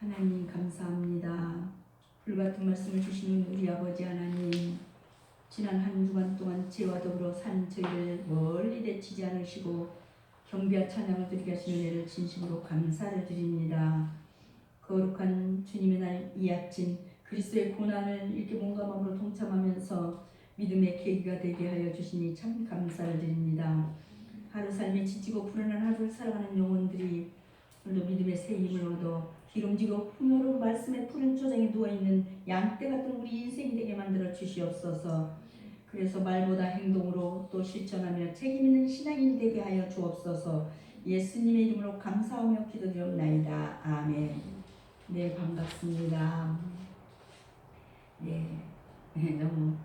하나님 감사합니다. 불같은 말씀을 주시는 우리 아버지 하나님, 지난 한 주간 동안 죄와 더불어 산 저희를 멀리 내치지 않으시고 경배와 찬양을 드리게 하시는 은혜를 진심으로 감사를 드립니다. 거룩한 주님의 날 이 아침 그리스도의 고난을 이렇게 몸과 마음으로 동참하면서 믿음의 계기가 되게 하여 주시니 참 감사를 드립니다. 하루 삶에 지치고 불안한 하루를 살아가는 영혼들이 오늘도 믿음의 새 힘을 얻어 기름지고 풍요로운 말씀의 푸른 초장에 누워있는 양떼 같은 우리 인생이 되게 만들어 주시옵소서. 그래서 말보다 행동으로 또 실천하며 책임있는 신앙인이 되게 하여 주옵소서. 예수님의 이름으로 감사하며 기도드리옵나이다. 아멘. 네, 반갑습니다. 네, 너무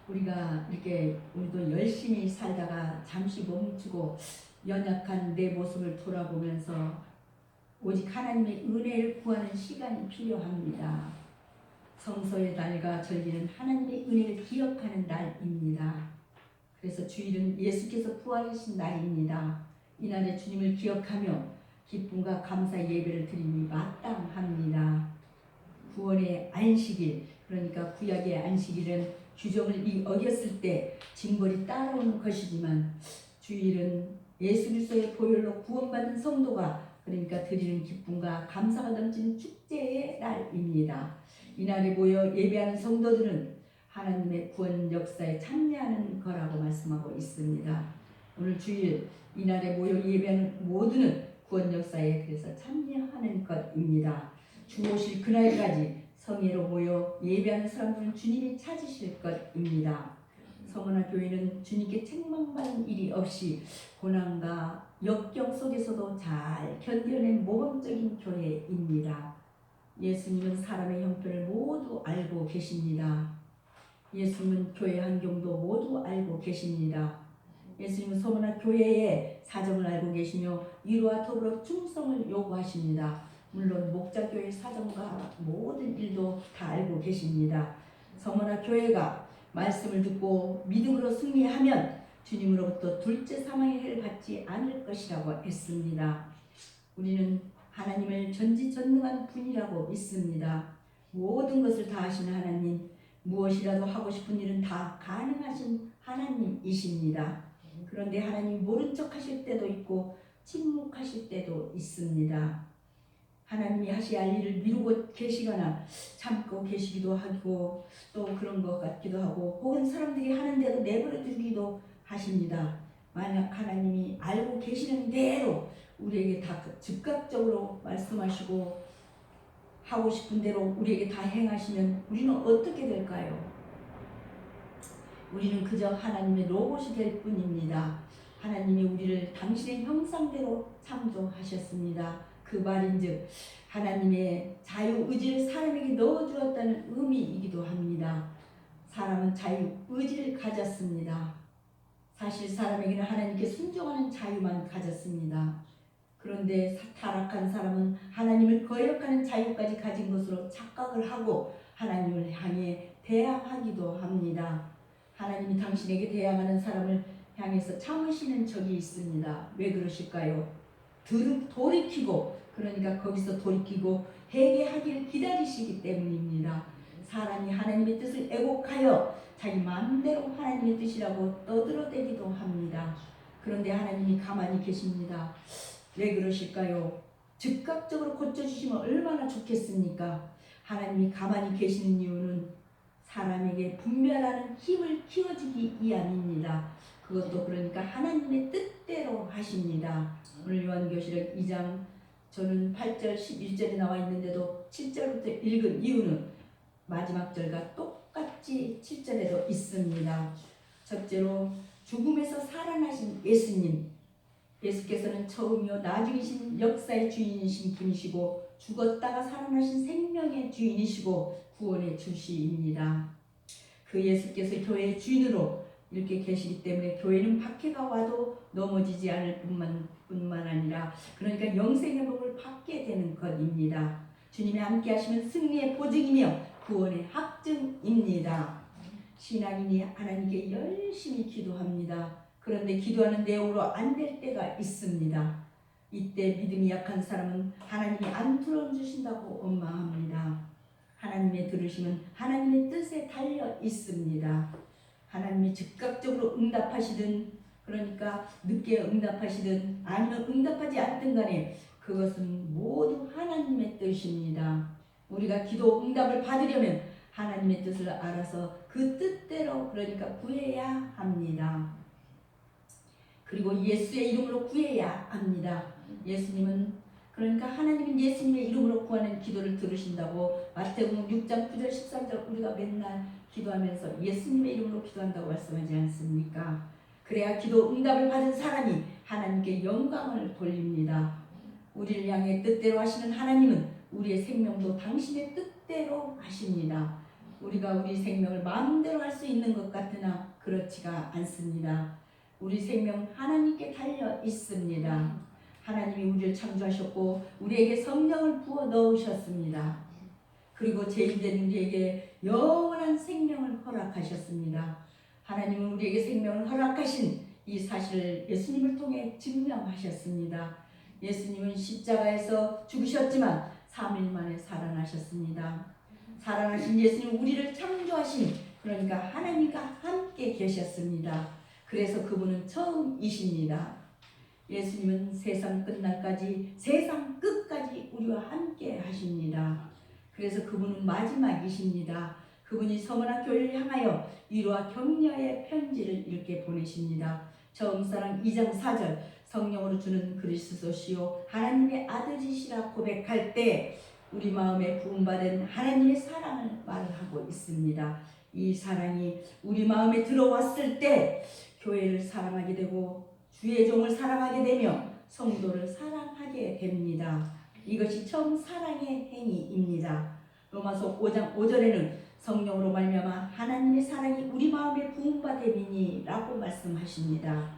우리가 이렇게 우리도 열심히 살다가 잠시 멈추고 연약한 내 모습을 돌아보면서 오직 하나님의 은혜를 구하는 시간이 필요합니다. 성서의 날과 절기는 하나님의 은혜를 기억하는 날입니다. 그래서 주일은 예수께서 부활하신 날입니다. 이날에 주님을 기억하며 기쁨과 감사 예배를 드리니 마땅합니다. 구원의 안식일, 그러니까 구약의 안식일은 규정을 어겼을 때 징벌이 따라오는 것이지만 주일은 예수 그리스도의 보혈로 구원받은 성도가 그러니까 드리는 기쁨과 감사가 넘치는 축제의 날입니다. 이날에 모여 예배하는 성도들은 하나님의 구원 역사에 참여하는 거라고 말씀하고 있습니다. 오늘 주일 이날에 모여 예배하는 모두는 구원 역사에 그래서 참여하는 것입니다. 주 오실 그날까지 성회로 모여 예배하는 사람들은 주님이 찾으실 것입니다. 성원아 교회는 주님께 책망받는 일이 없이 고난과 역경 속에서도 잘 견뎌낸 모범적인 교회입니다. 예수님은 사람의 형편을 모두 알고 계십니다. 예수님은 교회 환경도 모두 알고 계십니다. 예수님은 성원아 교회의 사정을 알고 계시며 이루와 더불어 충성을 요구하십니다. 물론 목자교회 사정과 모든 일도 다 알고 계십니다. 성원아 교회가 말씀을 듣고 믿음으로 승리하면 주님으로부터 둘째 사망의 해를 받지 않을 것이라고 했습니다. 우리는 하나님을 전지전능한 분이라고 믿습니다. 모든 것을 다 하시는 하나님, 무엇이라도 하고 싶은 일은 다 가능하신 하나님이십니다. 그런데 하나님 모른 척 하실 때도 있고 침묵하실 때도 있습니다. 하나님이 하셔야 할 일을 미루고 계시거나 참고 계시기도 하고 또 그런 것 같기도 하고 혹은 사람들이 하는데도 내버려 두기도 하십니다. 만약 하나님이 알고 계시는 대로 우리에게 다 즉각적으로 말씀하시고 하고 싶은 대로 우리에게 다 행하시면 우리는 어떻게 될까요? 우리는 그저 하나님의 로봇이 될 뿐입니다. 하나님이 우리를 당신의 형상대로 창조하셨습니다. 그 말인즉 하나님의 자유의지를 사람에게 넣어주었다는 의미이기도 합니다. 사람은 자유의지를 가졌습니다. 사실 사람에게는 하나님께 순종하는 자유만 가졌습니다. 그런데 타락한 사람은 하나님을 거역하는 자유까지 가진 것으로 착각을 하고 하나님을 향해 대항하기도 합니다. 하나님이 당신에게 대항하는 사람을 향해서 참으시는 적이 있습니다. 왜 그러실까요? 돌이키고 그러니까 거기서 돌이키고 회개하기를 기다리시기 때문입니다. 사람이 하나님의 뜻을 애곡하여 자기 마음대로 하나님의 뜻이라고 떠들어대기도 합니다. 그런데 하나님이 가만히 계십니다. 왜 그러실까요? 즉각적으로 고쳐주시면 얼마나 좋겠습니까? 하나님이 가만히 계시는 이유는 사람에게 분별하는 힘을 키워주기 위함입니다. 그것도 그러니까 하나님의 뜻대로 하십니다. 오늘 요한계시록 2장 저는 8절 11절에 나와 있는데도 7절부터 읽은 이유는 마지막 절과 똑같이 7절에도 있습니다. 첫째로 죽음에서 살아나신 예수님, 예수께서는 처음이요 나중이신 역사의 주인이신 분이시고 죽었다가 살아나신 생명의 주인이시고 구원의 주시입니다. 그 예수께서 교회의 주인으로 이렇게 계시기 때문에 교회는 박해가 와도 넘어지지 않을 뿐만 아니라 그러니까 영생의 복을 받게 되는 것입니다. 주님이 함께 하시면 승리의 보증이며 구원의 확증입니다. 신앙인이 하나님께 열심히 기도합니다. 그런데 기도하는 내용으로 안 될 때가 있습니다. 이때 믿음이 약한 사람은 하나님이 안 들어주신다고 원망합니다. 하나님의 들으심은 하나님의 뜻에 달려 있습니다. 하나님이 즉각적으로 응답하시든 그러니까 늦게 응답하시든 아니면 응답하지 않든 간에 그것은 모두 하나님의 뜻입니다. 우리가 기도 응답을 받으려면 하나님의 뜻을 알아서 그 뜻대로 그러니까 구해야 합니다. 그리고 예수의 이름으로 구해야 합니다. 예수님은 그러니까 하나님은 예수님의 이름으로 구하는 기도를 들으신다고 마태복음 6장 9절 13절 우리가 맨날 기도하면서 예수님의 이름으로 기도한다고 말씀하지 않습니까? 그래야 기도 응답을 받은 사람이 하나님께 영광을 돌립니다. 우리를 향해 뜻대로 하시는 하나님은 우리의 생명도 당신의 뜻대로 하십니다. 우리가 우리 생명을 마음대로 할 수 있는 것 같으나 그렇지가 않습니다. 우리 생명 하나님께 달려 있습니다. 하나님이 우리를 창조하셨고 우리에게 성령을 부어 넣으셨습니다. 그리고 죄인된 우리에게 영원한 생명을 허락하셨습니다. 하나님은 우리에게 생명을 허락하신 이 사실을 예수님을 통해 증명하셨습니다. 예수님은 십자가에서 죽으셨지만 3일 만에 살아나셨습니다. 살아나신 예수님 우리를 창조하신 그러니까 하나님과 함께 계셨습니다. 그래서 그분은 처음이십니다. 예수님은 세상 끝날까지 세상 끝까지 우리와 함께 하십니다. 그래서 그분은 마지막이십니다. 그분이 서머나 교회를 향하여 위로와 격려의 편지를 이렇게 보내십니다. 처음사랑 2장 4절 성령으로 주는 그리스도시요 하나님의 아들이시라 고백할 때 우리 마음에 부음받은 하나님의 사랑을 말하고 있습니다. 이 사랑이 우리 마음에 들어왔을 때 교회를 사랑하게 되고 주의 종을 사랑하게 되며 성도를 사랑하게 됩니다. 이것이 처음 사랑의 행위입니다. 로마서 5장 5절에는 성령으로 말미암아 하나님의 사랑이 우리 마음에 부음받음이니라고 말씀하십니다.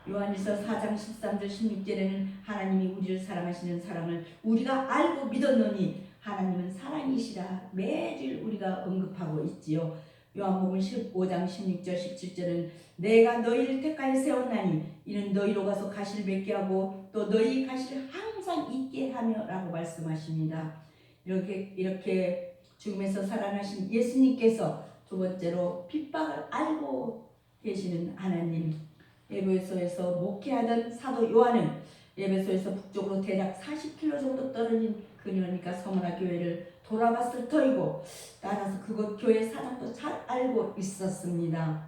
요한일서 4장 13절 16절에는 하나님이 우리를 사랑하시는 사랑을 우리가 알고 믿었노니 하나님은 사랑이시라 매일 우리가 언급하고 있지요. 요한복음 15장 16절 17절은 내가 너희를 택하여 세웠나니 이는 너희로 가서 가시를 맺게 하고 또 너희 가시를 항상 있게 하며 라고 말씀하십니다. 이렇게 죽음에서 살아나신 예수님께서 두 번째로 핍박을 알고 계시는 하나님. 에베소에서 목회하던 사도 요한은 에베소에서 북쪽으로 대략 40km 정도 떨어진 그녀니까 서머나 교회를 돌아봤을 터이고 따라서 그곳 교회 사정도 잘 알고 있었습니다.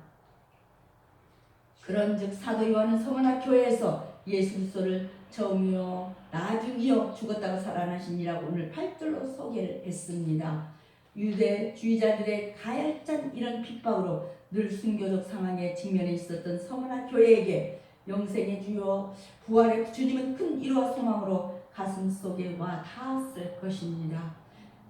그런즉 사도 요한은 서머나 교회에서 예수 그리스도를 처음이요 나중이요 죽었다가 살아나시니라고 오늘 8절로 소개를 했습니다. 유대주의자들의 가열찬 이런 핍박으로 늘 순교적 상황에 직면해 있었던 서머나 교회에게 영생의 주요 부활의 주님은 큰 위로와 소망으로 가슴 속에 와 닿았을 것입니다.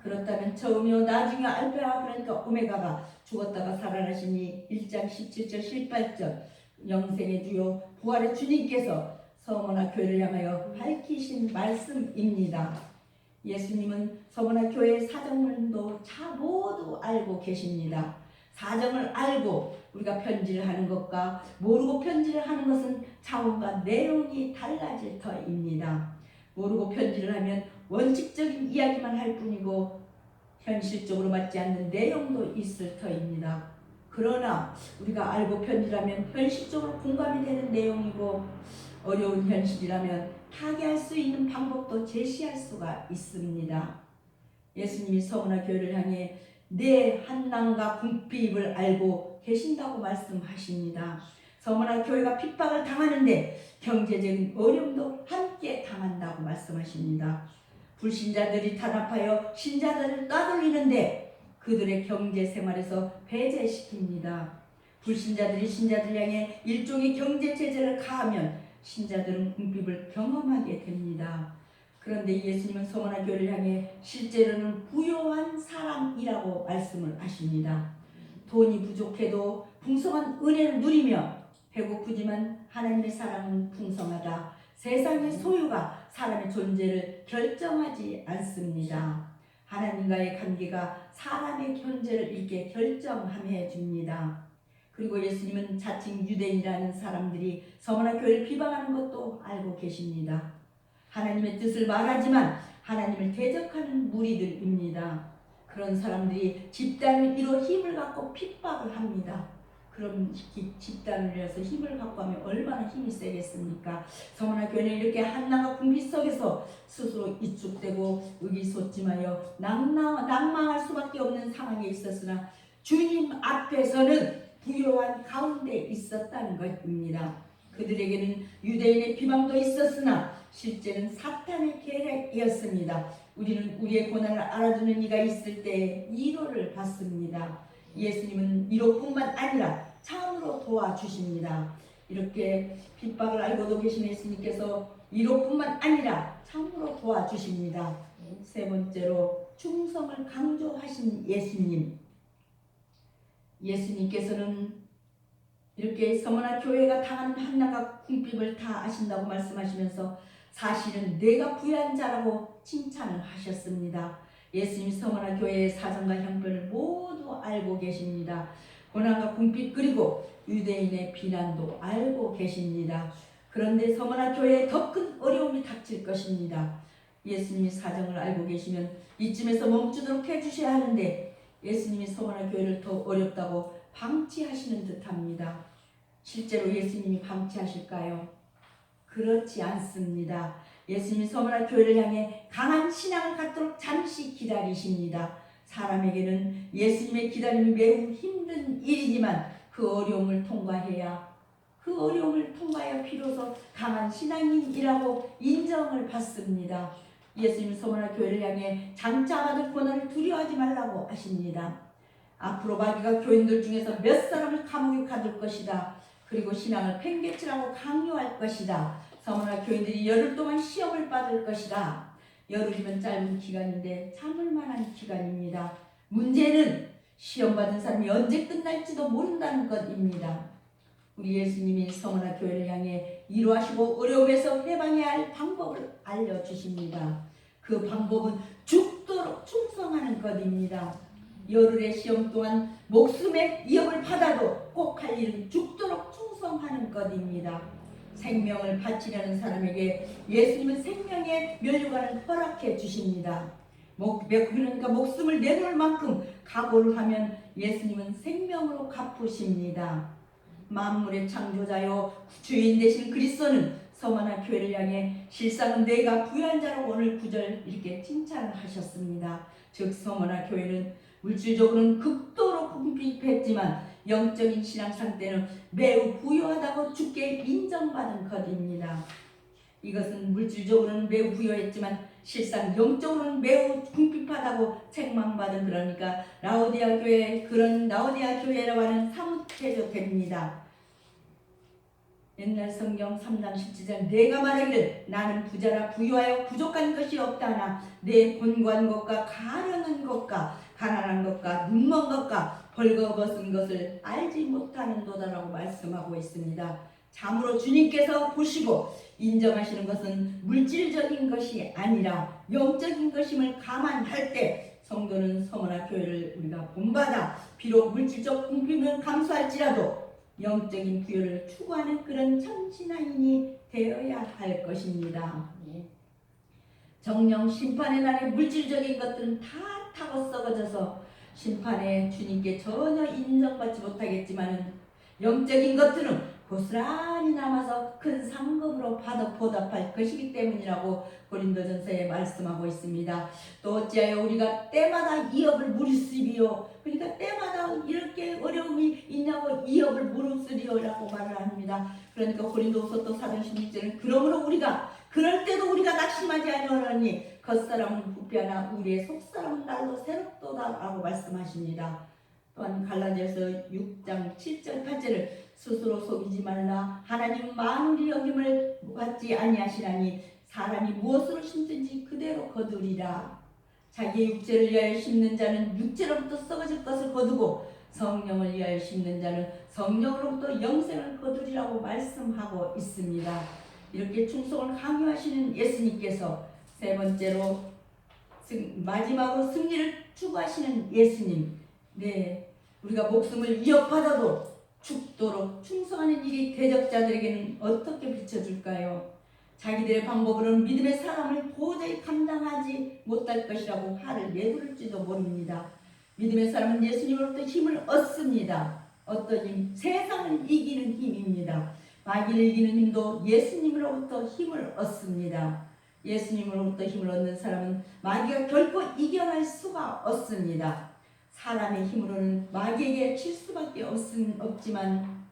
그렇다면 처음이요 나중이요 알파와 그러니까 오메가가 죽었다가 살아나시니 1장 17절 18절 영생의 주요 부활의 주님께서 서머나 교회를 향하여 밝히신 말씀입니다. 예수님은 서머나 교회의 사정을도 모두 알고 계십니다. 사정을 알고 우리가 편지를 하는 것과 모르고 편지를 하는 것은 차원과 내용이 달라질 터입니다. 모르고 편지를 하면 원칙적인 이야기만 할 뿐이고 현실적으로 맞지 않는 내용도 있을 터입니다. 그러나 우리가 알고 편지라면 현실적으로 공감이 되는 내용이고 어려운 현실이라면 타개할 수 있는 방법도 제시할 수가 있습니다. 예수님이 서머나 교회를 향해 내 한남과 궁핍을 알고 계신다고 말씀하십니다. 서머나 교회가 핍박을 당하는데 경제적인 어려움도 함께 당한다고 말씀하십니다. 불신자들이 탄압하여 신자들을 따돌리는데 그들의 경제 생활에서 배제시킵니다. 불신자들이 신자들 향해 일종의 경제 제재를 가하면 신자들은 궁핍을 경험하게 됩니다. 그런데 예수님은 서머나 교회를 향해 실제로는 부요한 사람이라고 말씀을 하십니다. 돈이 부족해도 풍성한 은혜를 누리며 배고프지만 하나님의 사랑은 풍성하다. 세상의 소유가 사람의 존재를 결정하지 않습니다. 하나님과의 관계가 사람의 존재를 이렇게 결정하게 줍니다. 그리고 예수님은 자칭 유대인이라는 사람들이 서머나 교회를 비방하는 것도 알고 계십니다. 하나님의 뜻을 말하지만 하나님을 대적하는 무리들입니다. 그런 사람들이 집단을 이뤄 힘을 갖고 핍박을 합니다. 그럼 집단을 이뤄서 힘을 갖고 하면 얼마나 힘이 세겠습니까? 서머나 교회는 이렇게 한나가 궁핍 속에서 스스로 이축되고 의기소침하여 낭망할 수밖에 없는 상황에 있었으나 주님 앞에서는 부요한 가운데 있었다는 것입니다. 그들에게는 유대인의 비방도 있었으나 실제는 사탄의 계략이었습니다. 우리는 우리의 고난을 알아주는 이가 있을 때 위로를 받습니다. 예수님은 위로뿐만 아니라 참으로 도와주십니다. 이렇게 핍박을 알고도 계신 예수님께서 위로뿐만 아니라 참으로 도와주십니다. 세 번째로 충성을 강조하신 예수님. 예수님께서는 이렇게 서머나 교회가 당하는 한나가 궁핍을 다 아신다고 말씀하시면서 사실은 내가 부유한 자라고 칭찬을 하셨습니다. 예수님 서머나 교회의 사정과 형편을 모두 알고 계십니다. 고난과 궁핍 그리고 유대인의 비난도 알고 계십니다. 그런데 서머나 교회에 더 큰 어려움이 닥칠 것입니다. 예수님이 사정을 알고 계시면 이쯤에서 멈추도록 해주셔야 하는데 예수님이 서머나 교회를 더 어렵다고 방치하시는 듯합니다. 실제로 예수님이 방치하실까요? 그렇지 않습니다. 예수님이 서머나 교회를 향해 강한 신앙을 갖도록 잠시 기다리십니다. 사람에게는 예수님의 기다림이 매우 힘든 일이지만 그 어려움을 통과해야 비로소 강한 신앙인이라고 인정을 받습니다. 예수님 서머나 교회를 향해 장차 받을 고난을 두려워하지 말라고 하십니다. 앞으로 마귀가 교인들 중에서 몇 사람을 감옥에 가둘 것이다. 그리고 신앙을 팽개치라고 강요할 것이다. 서머나 교인들이 열흘 동안 시험을 받을 것이다. 열흘이면 짧은 기간인데 참을 만한 기간입니다. 문제는 시험 받은 사람이 언제 끝날지도 모른다는 것입니다. 우리 예수님이 서머나 교회를 향해 위로하시고 어려움에서 해방해야 할 방법을 알려주십니다. 그 방법은 죽도록 충성하는 것입니다. 열흘의 시험 또한 목숨의 위협을 받아도 꼭 할 일은 죽도록 충성하는 것입니다. 생명을 바치려는 사람에게 예수님은 생명의 면류관을 허락해 주십니다. 그러니까 목숨을 내놓을 만큼 각오를 하면 예수님은 생명으로 갚으십니다. 만물의 창조자요 주인 되신 그리스도는 서머나 교회를 향해 실상은 내가 부유한 자로 오늘 9절 이렇게 칭찬을 하셨습니다. 즉 서머나 교회는 물질적으로는 극도로 궁핍했지만 영적인 신앙 상태는 매우 부유하다고 주께 인정받은 것입니다. 이것은 물질적으로는 매우 부유했지만 실상 영적으로는 매우 궁핍하다고 책망받은 그러니까 라오디아 교회 그런 라오디아 교회라고 하는 사무체도 됩니다. 옛날 성경 3장 17절 내가 말하기를 나는 부자라 부유하여 부족한 것이 없다 하나 내 곤고한 것과 가련한 것과 가난한 것과 눈먼 것과 벌거벗은 것을 알지 못하는도다라고 말씀하고 있습니다. 참으로 주님께서 보시고 인정하시는 것은 물질적인 것이 아니라 영적인 것임을 감안할 때 성도는 서머나 교회를 우리가 본받아 비록 물질적 궁핍은 감수할지라도 영적인 부여를 추구하는 그런 참신앙인이 되어야 할 것입니다. 정령 심판의 날에 물질적인 것들은 다 타고 썩어져서 심판에 주님께 전혀 인정받지 못하겠지만 영적인 것들은 고스란히 남아서 큰 상급으로 보답할 것이기 때문이라고 고린도전서에 말씀하고 있습니다. 또 어찌하여 우리가 때마다 이업을 무릅쓰리요. 그러니까 때마다 이렇게 어려움이 있냐고 이업을 무릅쓰리요라고 말을 합니다. 그러니까 고린도후서 또 4장 16절은 그러므로 우리가 그럴 때도 우리가 낙심하지 아니하노니 겉사람은 부패하나 우리의 속사람은 날로 새롭도다라고 말씀하십니다. 또한 갈라디아서 6장 7절 8절을 스스로 속이지 말라 하나님 만물이 여김을 받지 아니하시나니 사람이 무엇으로 심든지 그대로 거두리라. 자기의 육체를 위하여 심는 자는 육체로부터 썩어질 것을 거두고 성령을 위하여 심는 자는 성령으로부터 영생을 거두리라고 말씀하고 있습니다. 이렇게 충성을 강요하시는 예수님께서 세 번째로 마지막으로 승리를 추구하시는 예수님. 우리가 목숨을 위협받아도 죽도록 충성하는 일이 대적자들에게는 어떻게 비춰줄까요? 자기들의 방법으로는 믿음의 사람을 도저히 감당하지 못할 것이라고 화를 내부를지도 모릅니다. 믿음의 사람은 예수님으로부터 힘을 얻습니다. 어떤 힘? 세상을 이기는 힘입니다. 마귀를 이기는 힘도 예수님으로부터 힘을 얻습니다. 예수님으로부터 힘을 얻는 사람은 마귀가 결코 이겨낼 수가 없습니다. 사람의 힘으로는 마귀에게 칠 수밖에 없지만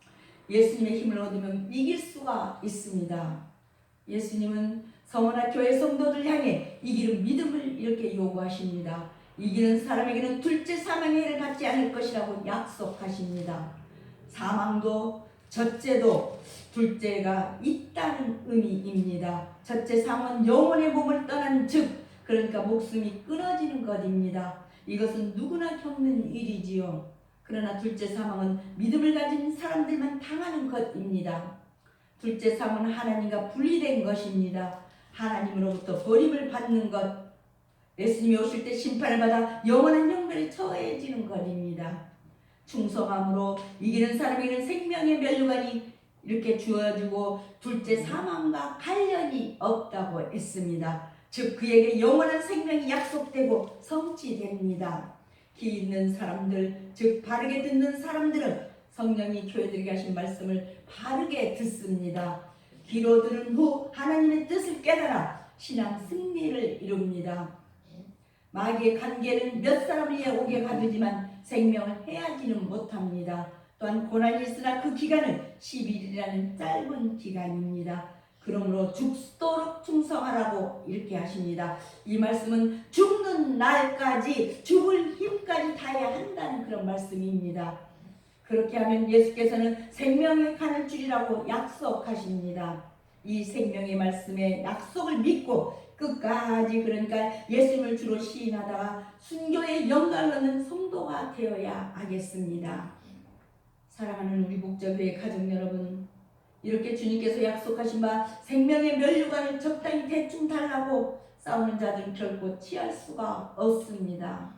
예수님의 힘을 얻으면 이길 수가 있습니다. 예수님은 성원아 교회 성도들 향해 이기는 믿음을 이렇게 요구하십니다. 이기는 사람에게는 둘째 사망의 해를 받지 않을 것이라고 약속하십니다. 사망도 첫째도 둘째가 있다는 의미입니다. 첫째 사망은 영혼의 몸을 떠난 즉 그러니까 목숨이 끊어지는 것입니다. 이것은 누구나 겪는 일이지요. 그러나 둘째 사망은 믿음을 가진 사람들만 당하는 것입니다. 둘째 사망은 하나님과 분리된 것입니다. 하나님으로부터 버림을 받는 것, 예수님이 오실 때 심판을 받아 영원한 형벌에 처해지는 것입니다. 충성함으로 이기는 사람에게는 생명의 면류관이 이렇게 주어지고 둘째 사망과 관련이 없다고 했습니다. 즉 그에게 영원한 생명이 약속되고 성취됩니다. 기 있는 사람들, 즉 바르게 듣는 사람들은 성령이 교회들에게 하신 말씀을 바르게 듣습니다. 귀로 들은 후 하나님의 뜻을 깨달아 신앙 승리를 이룹니다. 마귀의 관계는 몇 사람을 위해 오게 가두지만 생명을 해하지는 못합니다. 또한 고난이 있으나 그 기간은 10일이라는 짧은 기간입니다. 그러므로 죽도록 충성하라고 이렇게 하십니다. 이 말씀은 죽는 날까지 죽을 힘까지 다해야 한다는 그런 말씀입니다. 그렇게 하면 예수께서는 생명의 간을 주리라고 약속하십니다. 이 생명의 말씀에 약속을 믿고 끝까지 그러니까 예수님을 주로 시인하다가 순교의 영광을 얻는 성도가 되어야 하겠습니다. 사랑하는 우리 목자교회 가족 여러분, 이렇게 주님께서 약속하신 바 생명의 면류관을 적당히 대충 달라고 싸우는 자들은 결코 취할 수가 없습니다.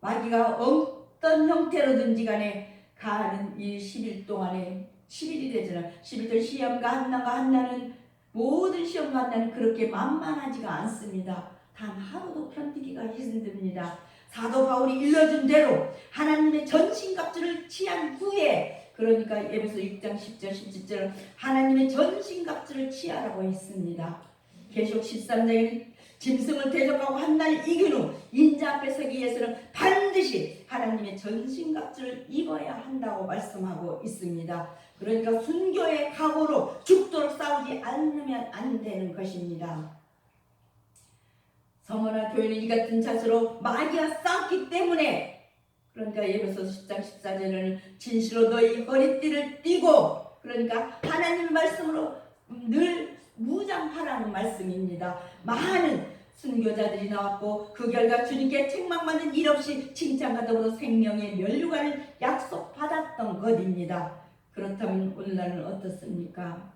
마귀가 어떤 형태로든지 간에 가는 이 10일 동안에 10일이 되잖아요. 10일 동안 시험과 한나는 모든 시험과 한나는 그렇게 만만하지가 않습니다. 단 하루도 견디기가 힘듭니다. 사도 바울이 일러준 대로 하나님의 전신갑주를 취한 후에 그러니까 에베소 6장 10절 17절은 하나님의 전신갑주를 취하라고 했습니다. 계시록 13장에는 짐승을 대적하고 한날 이긴 후 인자 앞에 서기 위해서는 반드시 하나님의 전신갑주를 입어야 한다고 말씀하고 있습니다. 그러니까 순교의 각오로 죽도록 싸우지 않으면 안 되는 것입니다. 성원아 교회는 이 같은 자세로 마귀와 싸웠기 때문에 그러니까 에베소 10장 14절에는 진실로 너희 허리띠를 띠고 그러니까 하나님 말씀으로 늘 무장하라는 말씀입니다. 많은 순교자들이 나왔고 그 결과 주님께 책망받는 일 없이 칭찬과 더불어 생명의 면류관을 약속받았던 것입니다. 그렇다면 오늘날은 어떻습니까?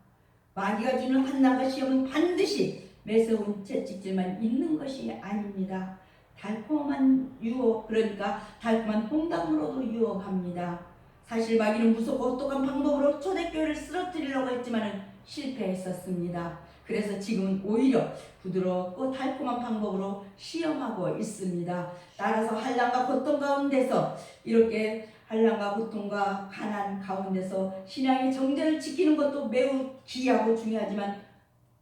마귀가 주는 한나가 시험은 반드시 매서운 채찍질만 있는 것이 아닙니다. 달콤한 유혹, 그러니까 달콤한 홍담으로도 유혹합니다. 사실 마귀는 무섭고 똑똑한 방법으로 초대교회를 쓰러뜨리려고 했지만 실패했었습니다. 그래서 지금은 오히려 부드럽고 달콤한 방법으로 시험하고 있습니다. 따라서 환난과 고통 가운데서 이렇게 환난과 고통과 가난 가운데서 신앙의 정절을 지키는 것도 매우 귀하고 중요하지만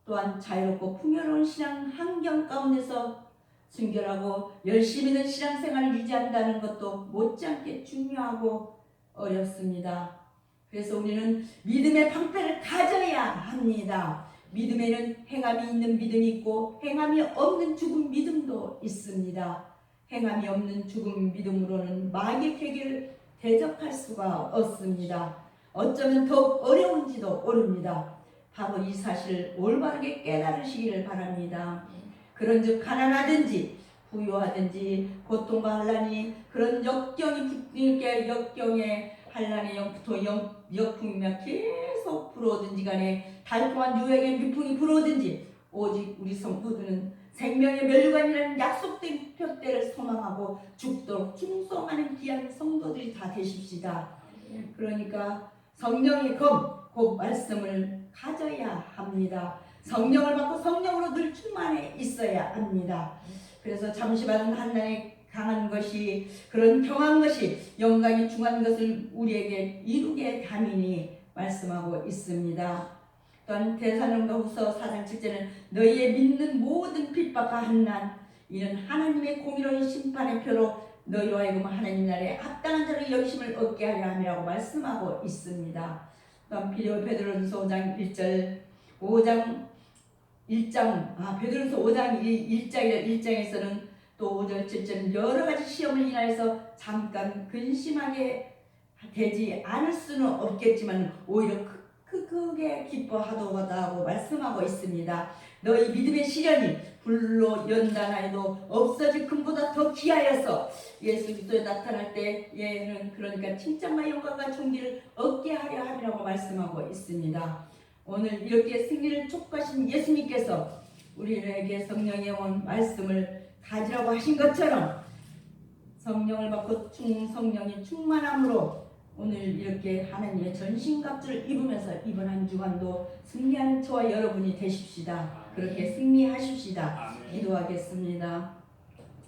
또한 자유롭고 풍요로운 신앙 환경 가운데서 순결하고 열심히 있는 신앙생활을 유지한다는 것도 못지않게 중요하고 어렵습니다. 그래서 우리는 믿음의 방패를 가져야 합니다. 믿음에는 행함이 있는 믿음이 있고 행함이 없는 죽은 믿음도 있습니다. 행함이 없는 죽은 믿음으로는 마귀의 괴계를 대적할 수가 없습니다. 어쩌면 더욱 어려운지도 모릅니다. 바로 이 사실을 올바르게 깨달으시기를 바랍니다. 그런즉 가난하든지 부유하든지 고통과 환난이 그런 역경의 환난의 역풍이며 계속 불어오든지 간에 달콤한 유행의 미풍이 불어오든지 오직 우리 성도들은 생명의 면류관이라는 약속된 표대를 소망하고 죽도록 충성하는 귀한 성도들이 다 되십시다. 그러니까 성령의 검, 곧 말씀을 가져야 합니다. 성령을 받고 성령으로 늘 충만해 있어야 합니다. 그래서 잠시 받은 한나의 강한 것이, 그런 경한 것이 영광이 중한 것을 우리에게 이루게 담이니 말씀하고 있습니다. 또한 데살로니가후서 4장 7절은 너희의 믿는 모든 핍박과 한난 이는 하나님의 공의로운 심판의 표로 너희로 하여금 하나님 나라에 합당한 자로 여기심을 얻게 하려 함이라고 말씀하고 있습니다. 또한 베드로전서 5장 1절 베드로전서 5장 1장에서는 또 5절 7절은 여러 가지 시험을 인하여서 잠깐 근심하게 되지 않을 수는 없겠지만 오히려 크게 기뻐하도다고 말씀하고 있습니다. 너희 믿음의 시련이 불로 연단하여도 없어질 금보다 더 귀하여서 예수 그리스도에 나타날 때 얘는 그러니까 칭찬과 영광과 존귀를 얻게 하려 함이라고 말씀하고 있습니다. 오늘 이렇게 승리를 촉구하신 예수님께서 우리에게 성령의 말씀을 가지라고 하신 것처럼 성령을 받고 성령이 충만함으로 오늘 이렇게 하나님의 전신갑주를 입으면서 이번 한 주간도 승리하는 저와 여러분이 되십시다. 그렇게 승리하십시다. 기도하겠습니다.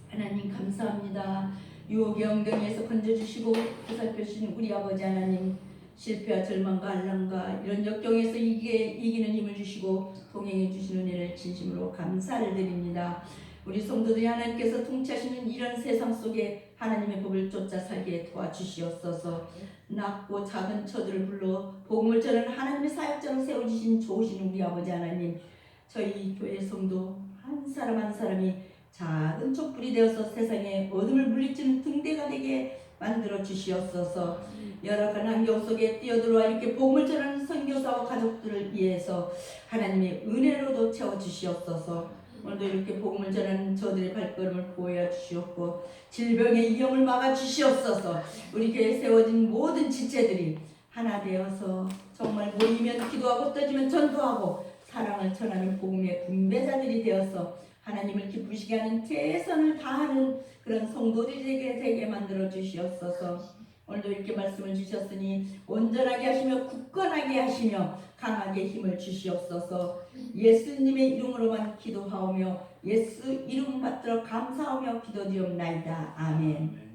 하나님 감사합니다. 유혹의 엉덩이에서 건져주시고 보살펴주시는 우리 아버지 하나님, 실패와 절망과 한란과 이런 역경에서 이기는 힘을 주시고 동행해 주시는 은혜를 진심으로 감사를 드립니다. 우리 성도들이 하나님께서 통치하시는 이런 세상 속에 하나님의 법을 쫓아 살게 도와주시옵소서. 낮고 작은 처들을 불러 복음을 전하는 하나님의 사역자로 세워주신 좋으신 우리 아버지 하나님, 저희 교회 성도 한 사람 한 사람이 작은 촛불이 되어서 세상에 어둠을 물리치는 등대가 되게 만들어 주시옵소서. 열악한 환경 속에 뛰어들어와 이렇게 복음을 전하는 선교사와 가족들을 위해서 하나님의 은혜로도 채워주시옵소서. 오늘도 이렇게 복음을 전하는 저들의 발걸음을 보여 주시옵고 질병의 위험을 막아 주시옵소서. 우리 교회에 세워진 모든 지체들이 하나 되어서 정말 모이면 기도하고 떠지면 전도하고 사랑을 전하는 복음의 분배자들이 되어서 하나님을 기쁘시게 하는 최선을 다하는 그런 성도들이 되게 만들어 주시옵소서. 오늘도 이렇게 말씀을 주셨으니 온전하게 하시며 굳건하게 하시며 강하게 힘을 주시옵소서. 예수님의 이름으로만 기도하오며 예수 이름 받들어 감사하며 기도드리옵나이다. 아멘.